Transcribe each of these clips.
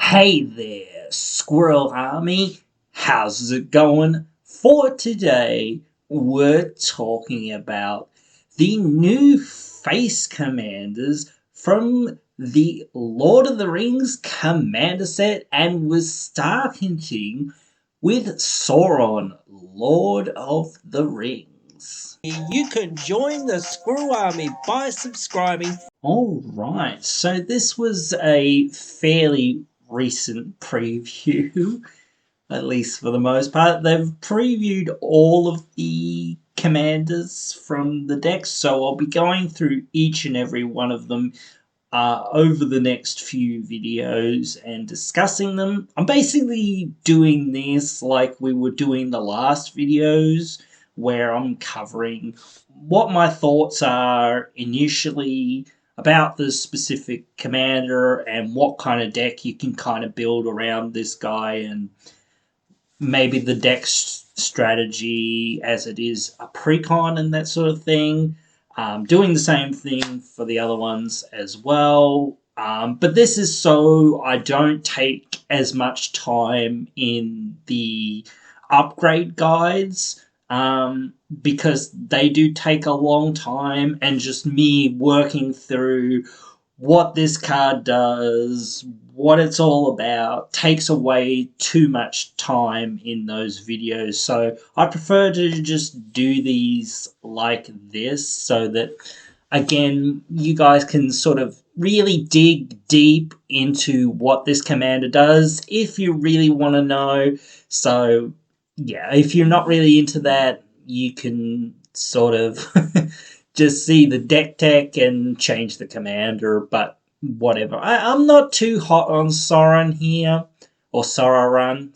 Hey there, Squirrel Army. How's it going? For today, we're talking about the new face commanders from the Lord of the Rings commander set, and we're starting with Sauron, Lord of the Rings. You can join the Squirrel Army by subscribing. Alright, so this was a fairly recent preview, at least for the most part. They've previewed all of the commanders from the decks, so I'll be going through each and every one of them over the next few videos and discussing them. I'm basically doing this like we were doing the last videos, where I'm covering what my thoughts are initially about the specific commander and what kind of deck you can kind of build around this guy, and maybe the deck strategy as it is a precon and that sort of thing. Doing the same thing for the other ones as well. But this is so I don't take as much time in the upgrade guides, because they do take a long time, and just me working through what this card does, what it's all about, takes away too much time in those videos. So I prefer to just do these like this, so that, again, you guys can sort of really dig deep into what this commander does if you really want to know. So yeah, if you're not really into that, you can sort of just see the deck tech and change the commander, but whatever. I'm not too hot on Sauron here, or Sauron,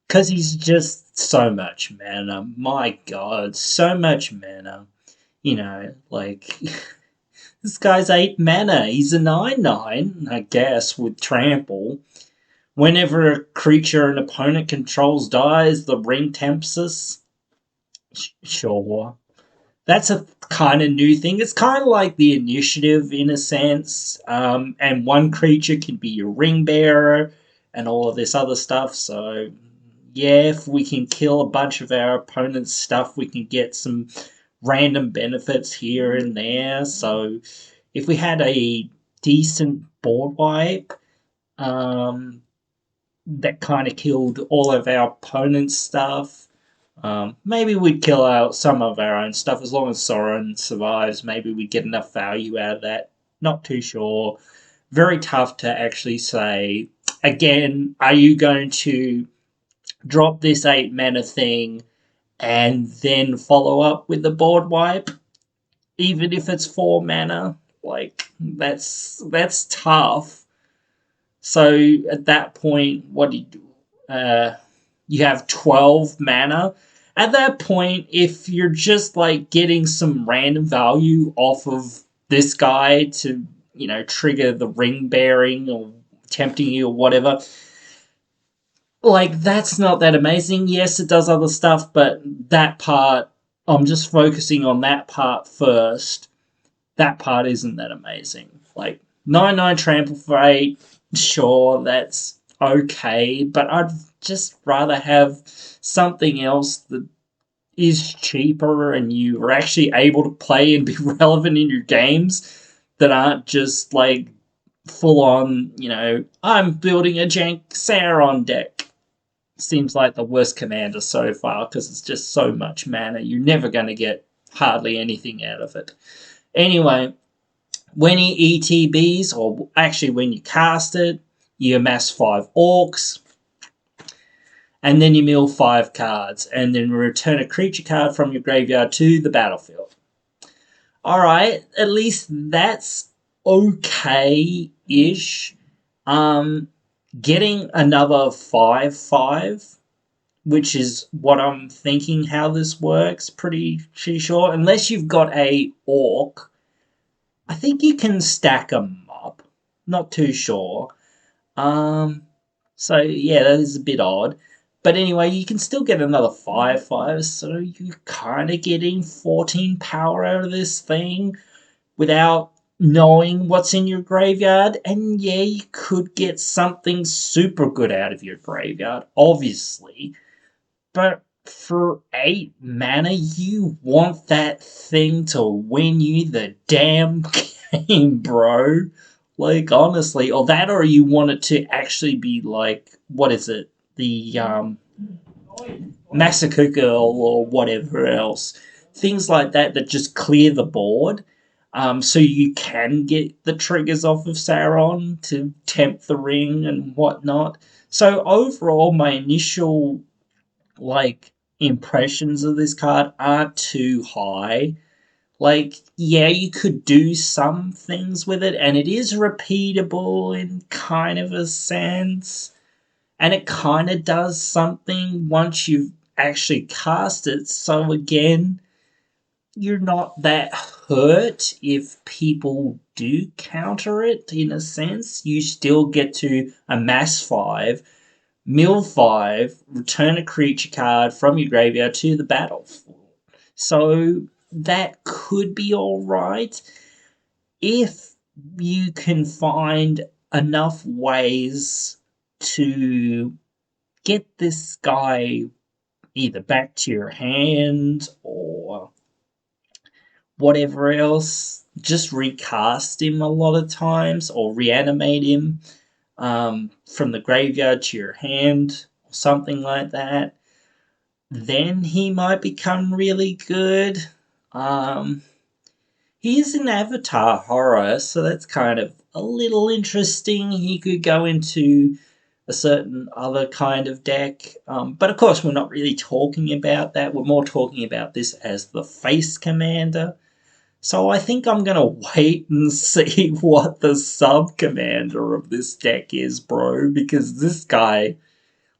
because he's just so much mana. My god, so much mana. You know, like, this guy's 8 mana. He's a 9/9, I guess, with trample. Whenever a creature an opponent controls dies, the ring tempsus. Sure. That's a kind of new thing. It's kind of like the initiative in a sense. And one creature can be your ring bearer and all of this other stuff. So, yeah, if we can kill a bunch of our opponent's stuff, we can get some random benefits here and there. So, if we had a decent board wipe, that kind of killed all of our opponent's stuff, maybe we'd kill out some of our own stuff. As long as Sauron survives, maybe we'd get enough value out of that. Not too sure. Very tough to actually say. Again, are you going to drop this 8 mana thing and then follow up with the board wipe, even if it's 4 mana? Like, that's tough. So at that point, what do you do? You have 12 mana. At that point, if you're just like getting some random value off of this guy to, trigger the ring bearing or tempting you or whatever, like, that's not that amazing. Yes, it does other stuff, but that part, I'm just focusing on that part first. That part isn't that amazing. Like, 9/9 trample for 8, sure, that's okay, but I'd just rather have something else that is cheaper and you are actually able to play and be relevant in your games, that aren't just like full on, I'm building a jank Sauron deck. Seems like the worst commander so far, because it's just so much mana. You're never going to get hardly anything out of it. Anyway, when he ETBs, or actually when you cast it, you amass 5 orcs, and then you mill 5 cards, and then return a creature card from your graveyard to the battlefield. Alright, at least that's okay-ish. Getting another 5/5, which is what I'm thinking how this works, pretty sure. Unless you've got a orc, I think you can stack them up. Not too sure. So yeah, that is a bit odd. But anyway, you can still get another 5/5, so you're kind of getting 14 power out of this thing without knowing what's in your graveyard, and yeah, you could get something super good out of your graveyard, obviously. But for 8 mana, you want that thing to win you the damn game, bro. Like, honestly, or that, or you want it to actually be like, what is it? The, Massacre Girl or whatever else. Things like that that just clear the board. So you can get the triggers off of Sauron to tempt the ring and whatnot. So overall, my initial like impressions of this card aren't too high. Like, yeah, you could do some things with it, and it is repeatable in kind of a sense, and it kind of does something once you've actually cast it. So again, you're not that hurt if people do counter it. In a sense, you still get to amass 5, mill 5, return a creature card from your graveyard to the battlefield. So that could be alright if you can find enough ways to get this guy either back to your hand or whatever else. Just recast him a lot of times or reanimate him from the graveyard to your hand or something like that. Then he might become really good. Um, he is an avatar horror, so that's kind of a little interesting. He could go into a certain other kind of deck. But of course, we're not really talking about that. We're more talking about this as the face commander. So I think I'm going to wait and see what the sub commander of this deck is, bro, because this guy,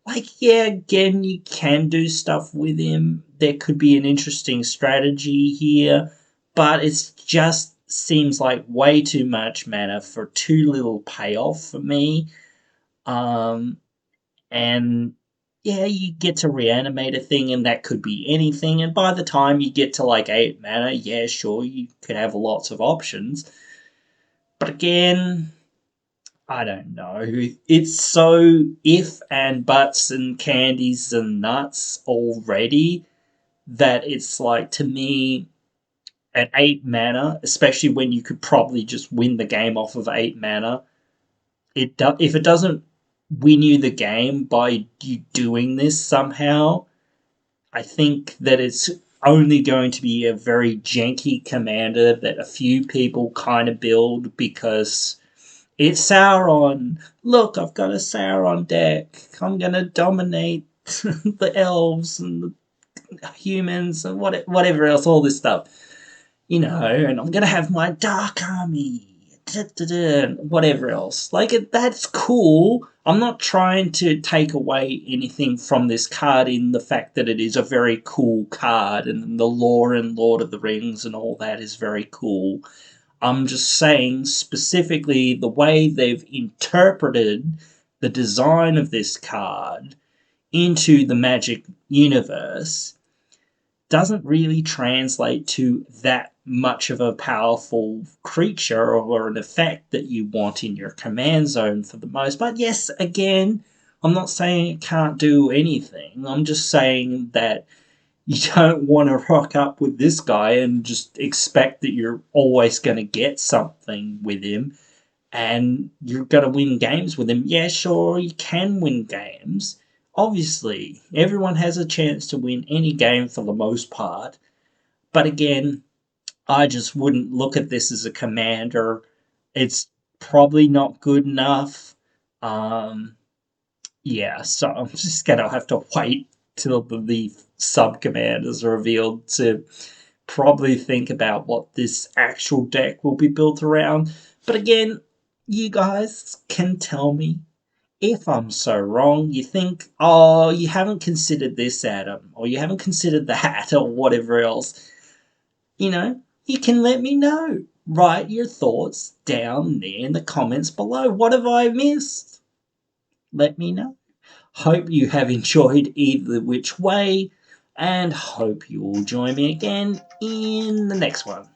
like, yeah, again, you can do stuff with him. There could be an interesting strategy here, but it just seems like way too much mana for too little payoff for me. And yeah, you get to reanimate a thing, and that could be anything. And by the time you get to like 8 mana, yeah, sure, you could have lots of options. But again, I don't know. It's so if and buts and candies and nuts already that it's like, to me, at 8 mana, especially when you could probably just win the game off of 8 mana, if it doesn't win you the game by you doing this somehow, I think that it's only going to be a very janky commander that a few people kind of build because it's Sauron. Look, I've got a Sauron deck. I'm gonna dominate the elves and the humans and whatever else, all this stuff. And I'm gonna have my dark army, whatever else. Like, that's cool. I'm not trying to take away anything from this card in the fact that it is a very cool card and the lore in Lord of the Rings and all that is very cool. I'm just saying specifically the way they've interpreted the design of this card into the Magic universe doesn't really translate to that much of a powerful creature or an effect that you want in your command zone for the most. But yes, again, I'm not saying it can't do anything. I'm just saying that you don't want to rock up with this guy and just expect that you're always going to get something with him and you're going to win games with him. Yeah, sure, you can win games. Obviously, everyone has a chance to win any game for the most part. But again, I just wouldn't look at this as a commander. It's probably not good enough. Yeah, so I'm just going to have to wait till the sub commanders are revealed to probably think about what this actual deck will be built around. But again, you guys can tell me if I'm so wrong. You think, oh, you haven't considered this, Adam, or you haven't considered that, or whatever else. You can let me know. Write your thoughts down there in the comments below. What have I missed? Let me know. Hope you have enjoyed either which way, and hope you will join me again in the next one.